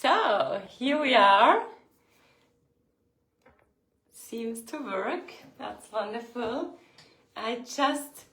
So, here we are. Seems to work. That's wonderful. I've just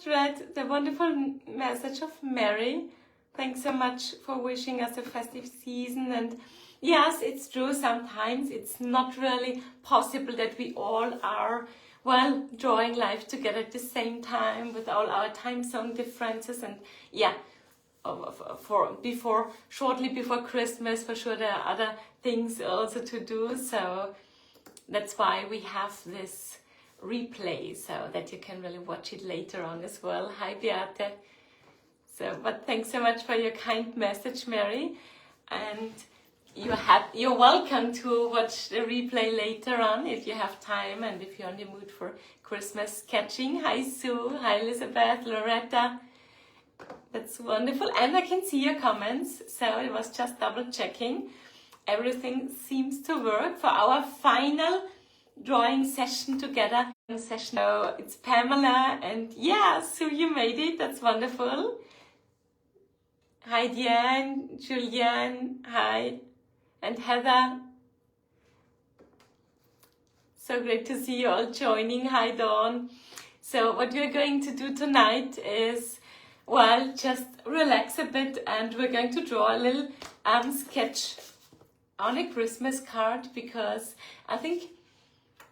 read the wonderful message of Mary. Thanks so much for wishing us a festive season. And yes, it's true, sometimes it's not really possible that we all are, well, drawing life together at the same time with all our time zone differences. And yeah, shortly before Christmas, for sure there are other things also to do. So that's why we have this replay, so that you can really watch it later on as well. Hi, Beate. But thanks so much for your kind message, Mary. And you're welcome to watch the replay later on if you have time and if you're in the mood for Christmas sketching. Hi, Sue. Hi, Elizabeth, Loretta. That's wonderful. And I can see your comments, so I was just double checking. Everything seems to work for our final drawing session together. So it's Pamela, and yeah, Sue, you made it. That's wonderful. Hi, Diane, Julianne, hi, and Heather. So great to see you all joining. Hi, Dawn. So what we're going to do tonight is, well, just relax a bit, and we're going to draw a little sketch on a Christmas card, because I think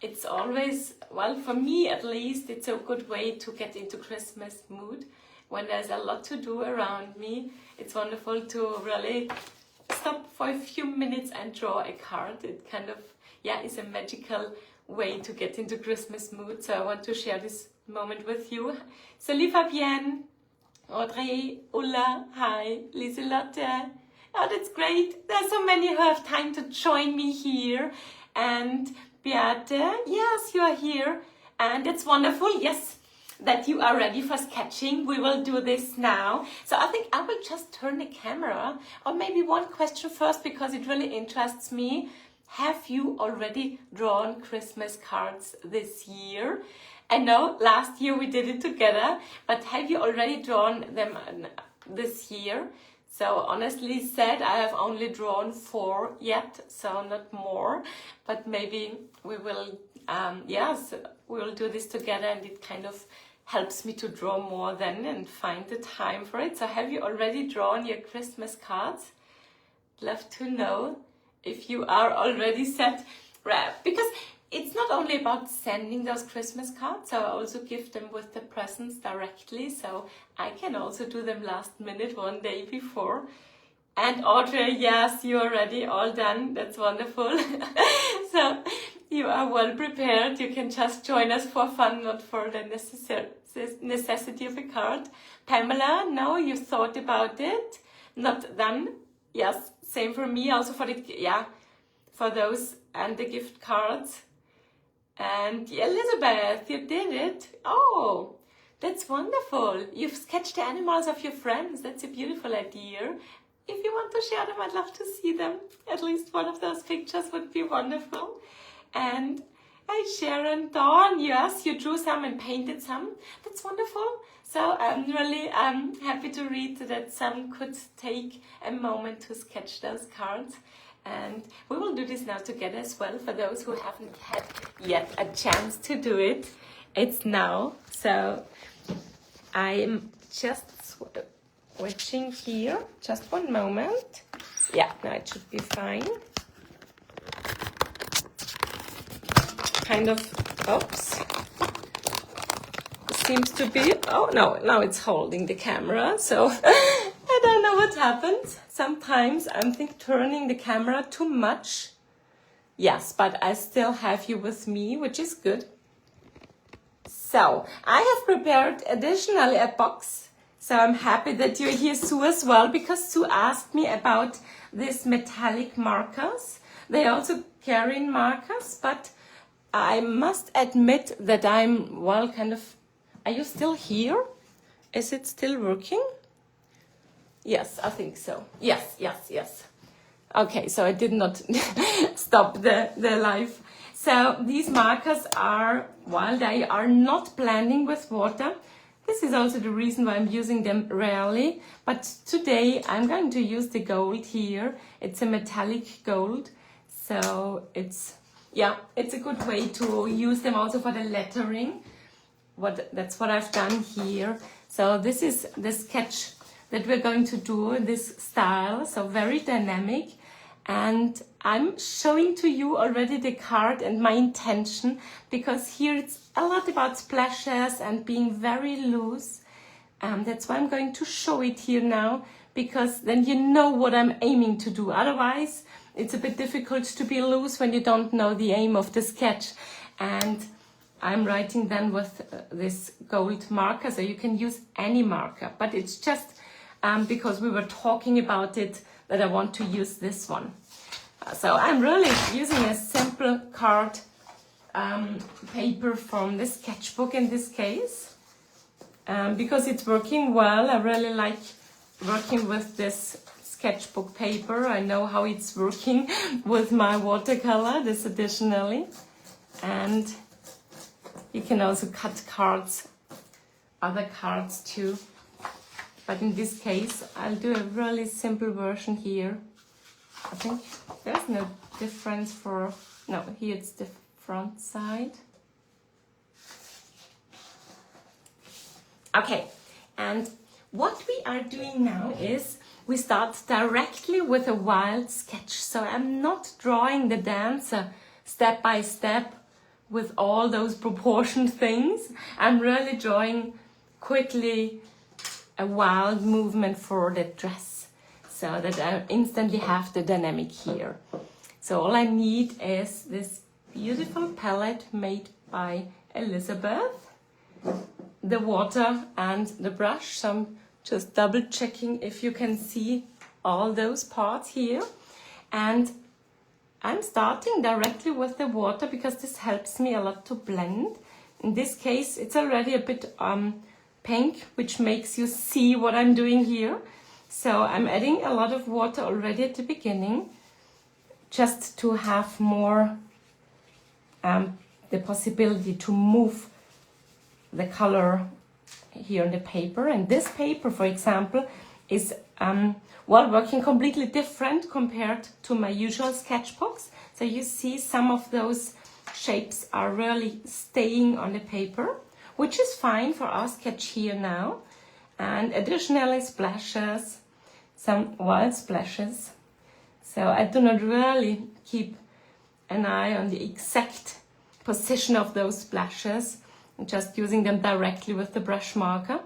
it's always, well, for me at least, it's a good way to get into Christmas mood. When there's a lot to do around me, it's wonderful to really stop for a few minutes and draw a card. It kind of, yeah, is a magical way to get into Christmas mood. So I want to share this moment with you. Salut Fabienne, Audrey, Ulla, hi, Liselotte. Oh, that's great. There's so many who have time to join me here. And Beate, yes, you are here. And it's wonderful, yes, that you are ready for sketching. We will do this now. So I think I will just turn the camera. Or maybe one question first, because it really interests me. Have you already drawn Christmas cards this year? I know last year we did it together, but have you already drawn them this year? So honestly said, I have only drawn 4 yet, so not more. But maybe we will, we will do this together, and it kind of helps me to draw more then and find the time for it. So have you already drawn your Christmas cards? Love to know if you are already set. Because it's not only about sending those Christmas cards, so I also give them with the presents directly, so I can also do them last minute, one day before. And Audrey, yes, you are ready, all done, that's wonderful. So you are well prepared, you can just join us for fun, not for the necessity of a card. Pamela, no, you thought about it, not done. Yes, same for me, also for the, for those and the gift cards. And Elizabeth, you did it. Oh, that's wonderful. You've sketched the animals of your friends. That's a beautiful idea. If you want to share them, I'd love to see them. At least one of those pictures would be wonderful. And hi, Sharon, Dawn, yes, you drew some and painted some. That's wonderful. So I'm really happy to read that some could take a moment to sketch those cards. And we will do this now together as well, for those who haven't had yet a chance to do it. It's now. So I'm just switching here. Just one moment. Yeah, now it should be fine. Kind of, oops. Seems to be, oh no, now it's holding the camera. So I don't know what happens. Sometimes I'm turning the camera too much. Yes, but I still have you with me, which is good. So I have prepared additionally a box. So I'm happy that you're here, Sue, as well, because Sue asked me about these metallic markers. They also carry markers, but I must admit that I'm, well, kind of, are you still here? Is it still working? Yes, I think so. Yes. Okay, so I did not stop the live. So these markers are, while they are not blending with water, This is also the reason why I'm using them rarely, but today I'm going to use the gold here. It's a metallic gold, so it's a good way to use them also for the lettering. That's what I've done here. So this is the sketch that we're going to do in this style, so very dynamic. And I'm showing to you already the card and my intention, because here it's a lot about splashes and being very loose. That's why I'm going to show it here now, because then you know what I'm aiming to do. Otherwise, it's a bit difficult to be loose when you don't know the aim of the sketch. And I'm writing then with this gold marker, so you can use any marker, but it's just because we were talking about it that I want to use this one. So I'm really using a simple card paper from the sketchbook in this case, because it's working well. I really like working with this sketchbook paper. I know how it's working with my watercolor, this additionally. And you can also cut cards, other cards too. But in this case, I'll do a really simple version here. I think there's no difference for... No, here it's the front side. Okay, and what we are doing now is we start directly with a wild sketch. So I'm not drawing the dancer step by step with all those proportioned things. I'm really drawing quickly a wild movement for the dress, so that I instantly have the dynamic here. So all I need is this beautiful palette made by Elizabeth, the water and the brush. So I'm just double checking if you can see all those parts here. And I'm starting directly with the water because this helps me a lot to blend. In this case, it's already a bit pink, which makes you see what I'm doing here. So I'm adding a lot of water already at the beginning, just to have more the possibility to move the color here on the paper. And this paper, for example, is working completely different compared to my usual sketchbooks. So you see some of those shapes are really staying on the paper, which is fine for our sketch here now. And additionally, splashes, some wild splashes. So I do not really keep an eye on the exact position of those splashes. I'm just using them directly with the brush marker.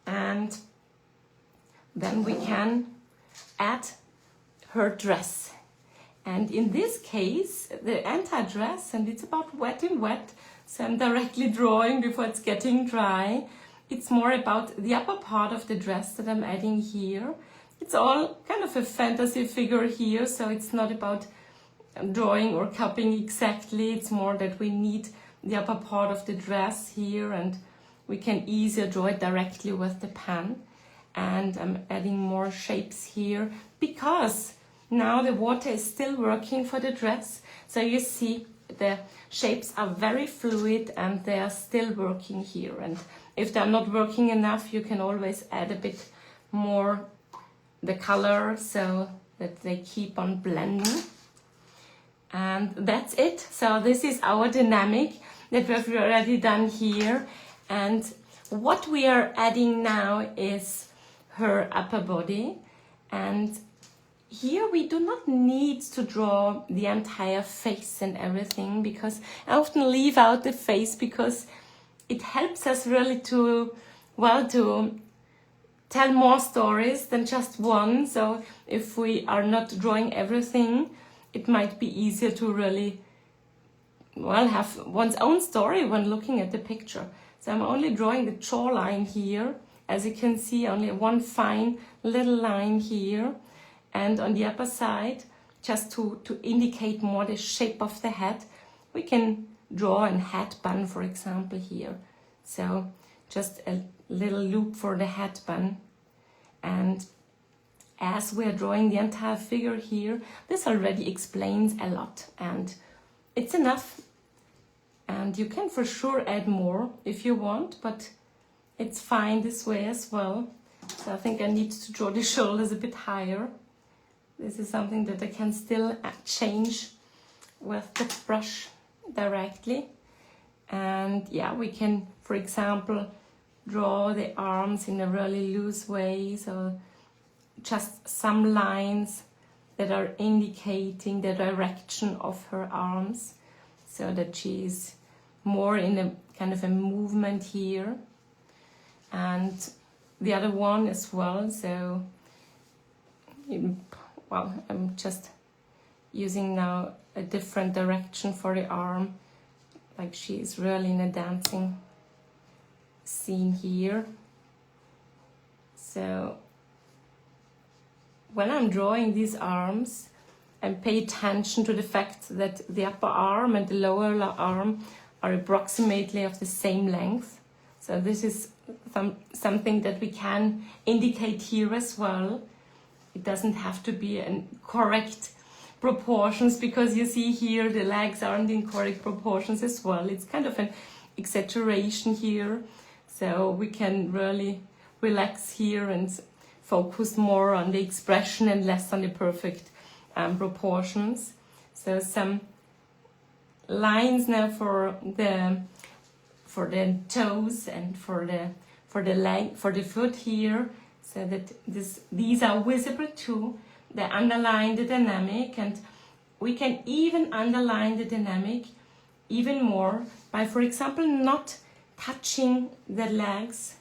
And then we can add her dress. And in this case, the entire dress, and it's about wet and wet, so I'm directly drawing before it's getting dry. It's more about the upper part of the dress that I'm adding here. It's all kind of a fantasy figure here, so it's not about drawing or copying exactly. It's more that we need the upper part of the dress here, and we can easier draw it directly with the pen. And I'm adding more shapes here because now the water is still working for the dress. So you see the shapes are very fluid and they are still working here. And if they're not working enough, you can always add a bit more the color so that they keep on blending. And that's it. So this is our dynamic that we've already done here. And what we are adding now is her upper body. And here we do not need to draw the entire face and everything, because I often leave out the face because it helps us really to tell more stories than just one. So if we are not drawing everything, it might be easier to really have one's own story when looking at the picture. So I'm only drawing the jawline here. As you can see, only one fine little line here. And on the upper side, just to indicate more the shape of the head, we can draw a head bun, for example, here. So just a little loop for the head bun. And as we're drawing the entire figure here, this already explains a lot, and it's enough. And you can for sure add more if you want, but it's fine this way as well. So I think I need to draw the shoulders a bit higher. This is something that I can still change with the brush directly. And yeah, we can, for example, draw the arms in a really loose way. So just some lines that are indicating the direction of her arms, so that she is more in a kind of a movement here. And the other one as well. So, well, I'm just using now a different direction for the arm, like she is really in a dancing scene here. So when I'm drawing these arms, I pay attention to the fact that the upper arm and the lower arm are approximately of the same length. So this is something that we can indicate here as well. It doesn't have to be in correct proportions, because you see here the legs aren't in correct proportions as well. It's kind of an exaggeration here. So we can really relax here and focus more on the expression and less on the perfect proportions. So some lines now for the toes and for the leg, for the foot here, so that these are visible too. They underline the dynamic, and we can even underline the dynamic even more by, for example, not touching the legs,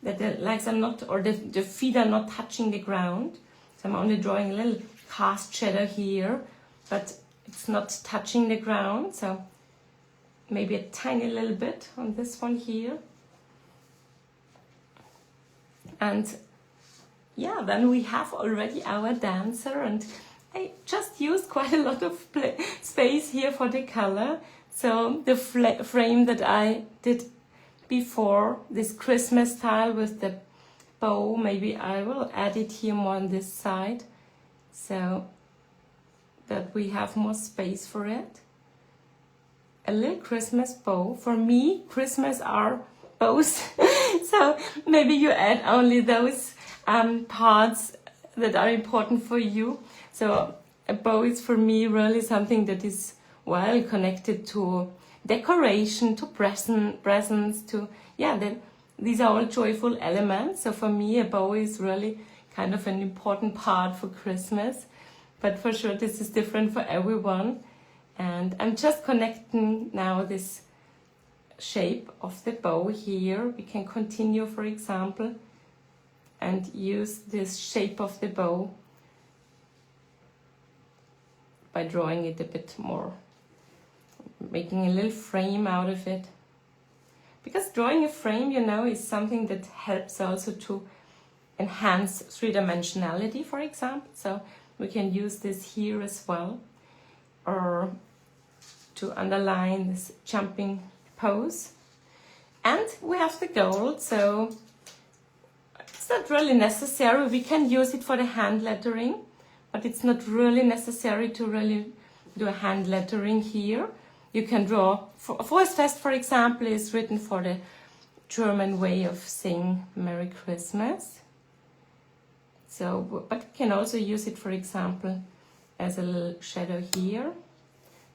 that the legs are not, or the feet are not touching the ground. So I'm only drawing a little cast shadow here, but it's not touching the ground. So maybe a tiny little bit on this one here. And yeah, then we have already our dancer, and I just used quite a lot of space here for the color. So the frame that I did before, this Christmas style with the bow, maybe I will add it here more on this side, so that we have more space for it. A little Christmas bow. For me, Christmas are bows. So maybe you add only those parts that are important for you. So a bow is for me really something that is well connected to decoration, to presents, to, yeah, these are all joyful elements. So for me, a bow is really kind of an important part for Christmas. But for sure, this is different for everyone. And I'm just connecting now this shape of the bow here. We can continue, for example, and use this shape of the bow by drawing it a bit more, making a little frame out of it. Because drawing a frame, you know, is something that helps also to enhance three-dimensionality, for example. So we can use this here as well, or to underline this jumping pose. And we have the gold, so it's not really necessary. We can use it for the hand lettering, but it's not really necessary to really do a hand lettering here. You can draw, Fest, for example, is written for the German way of saying Merry Christmas. So, but you can also use it, for example, as a little shadow here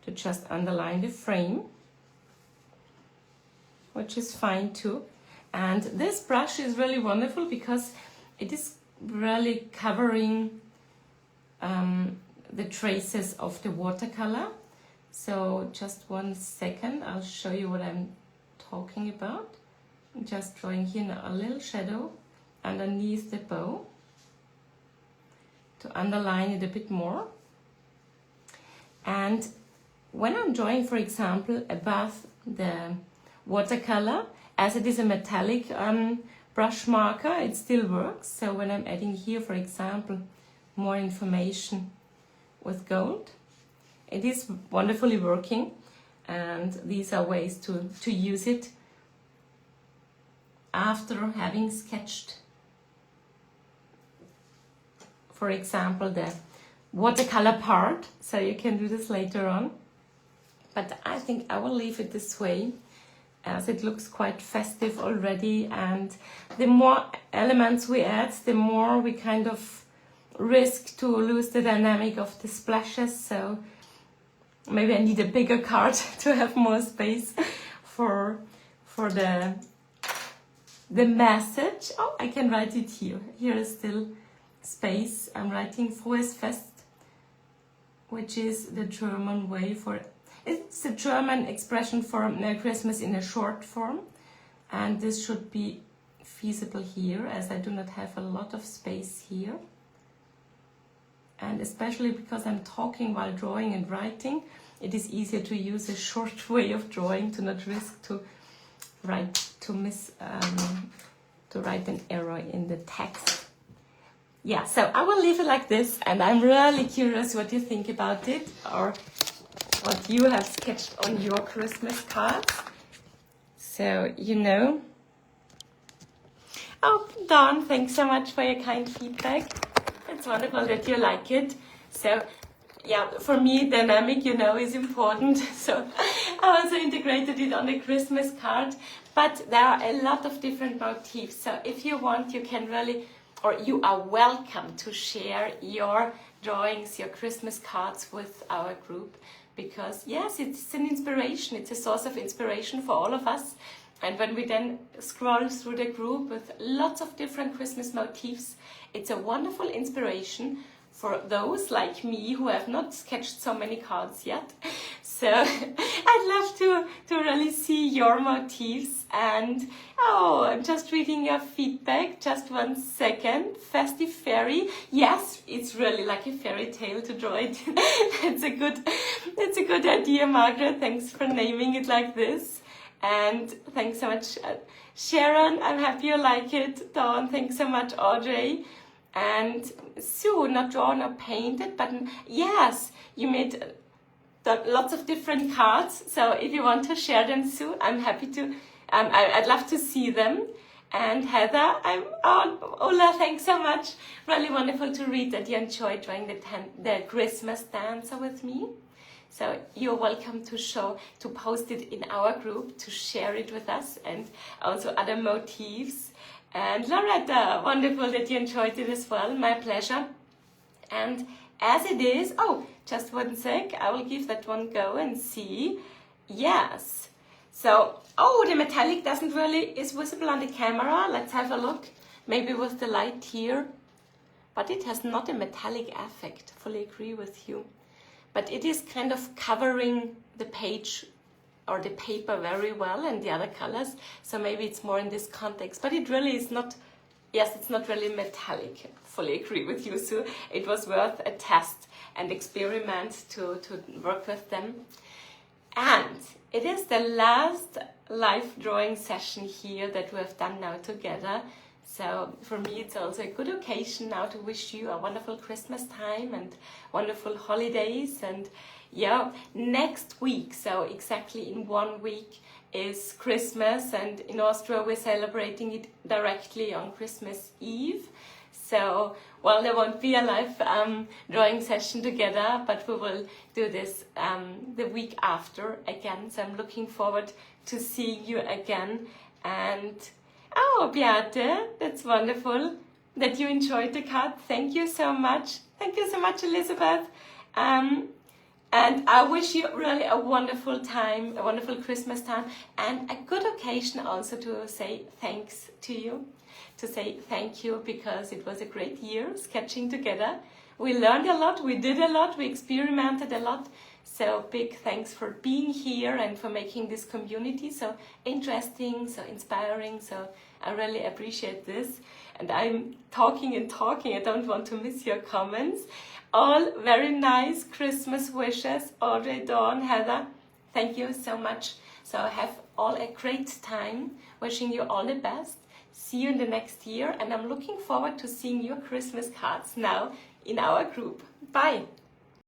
to just underline the frame, which is fine too. And this brush is really wonderful because it is really covering the traces of the watercolor. So just 1 second, I'll show you what I'm talking about. I'm just drawing here a little shadow underneath the bow to underline it a bit more. And when I'm drawing, for example, above the watercolor, as it is a metallic brush marker, it still works. So when I'm adding here, for example, more information with gold, it is wonderfully working. And these are ways to use it after having sketched, for example, the watercolor part. So you can do this later on. But I think I will leave it this way. as it looks quite festive already, and the more elements we add, the more we kind of risk to lose the dynamic of the splashes. So maybe I need a bigger card to have more space for the message. Oh, I can write it here. Here is still space. I'm writing Frohes Fest, which is the German way for, it's the German expression for Merry Christmas in a short form. And this should be feasible here, as I do not have a lot of space here. And especially because I'm talking while drawing and writing, it is easier to use a short way of drawing to not risk to write an error in the text. Yeah, so I will leave it like this, and I'm really curious what you think about it, or what you have sketched on your Christmas cards. So, you know. Oh, Dawn, thanks so much for your kind feedback. It's wonderful that you like it. So, yeah, for me, dynamic, you know, is important. So, I also integrated it on the Christmas card. But there are a lot of different motifs. So, if you want, you can really, or you are welcome to share your drawings, your Christmas cards with our group. Because, yes, it's an inspiration. It's a source of inspiration for all of us. And when we then scroll through the group with lots of different Christmas motifs, it's a wonderful inspiration for those like me who have not sketched so many cards yet. So I'd love to really see your motifs. And oh, I'm just reading your feedback. Just 1 second. Festive fairy. Yes, it's really like a fairy tale to draw it. It's a good idea, Margaret. Thanks for naming it like this. And thanks so much, Sharon. I'm happy you like it. Dawn, thanks so much, Audrey. And Sue, not drawn or painted, but yes, you made lots of different cards. So if you want to share them, Sue, I'm happy to. I'd love to see them. And Heather, Ola, thanks so much. Really wonderful to read that you enjoyed drawing the Christmas dancer with me. So you're welcome to post it in our group, to share it with us, and also other motifs. And Loretta, wonderful that you enjoyed it as well. My pleasure. And as it is, oh, just 1 sec, I will give that one go and see. Yes. So, oh, the metallic is visible on the camera. Let's have a look. Maybe with the light here. But it has not a metallic effect. Fully agree with you. But it is kind of covering the page or the paper very well, and the other colors. So maybe it's more in this context. But it really is not, yes, it's not really metallic. Fully agree with you, Sue. It was worth a test and experiment to work with them. And it is the last live drawing session here that we have done now together. So for me, it's also a good occasion now to wish you a wonderful Christmas time and wonderful holidays. And yeah, next week, so exactly in 1 week, is Christmas. And in Austria, we're celebrating it directly on Christmas Eve. So, well, there won't be a live drawing session together, but we will do this the week after again. So I'm looking forward to seeing you again. And oh, Beate, that's wonderful that you enjoyed the card. Thank you so much. Thank you so much, Elizabeth. And I wish you really a wonderful time, a wonderful Christmas time, and a good occasion also to say thanks to you, to say thank you, because it was a great year sketching together. We learned a lot, we did a lot, we experimented a lot. So big thanks for being here and for making this community so interesting, so inspiring. So I really appreciate this. And I'm talking and talking. I don't want to miss your comments. All very nice Christmas wishes. Audrey, Dawn, Heather, thank you so much. So have all a great time. Wishing you all the best. See you in the next year. And I'm looking forward to seeing your Christmas cards now in our group. Bye.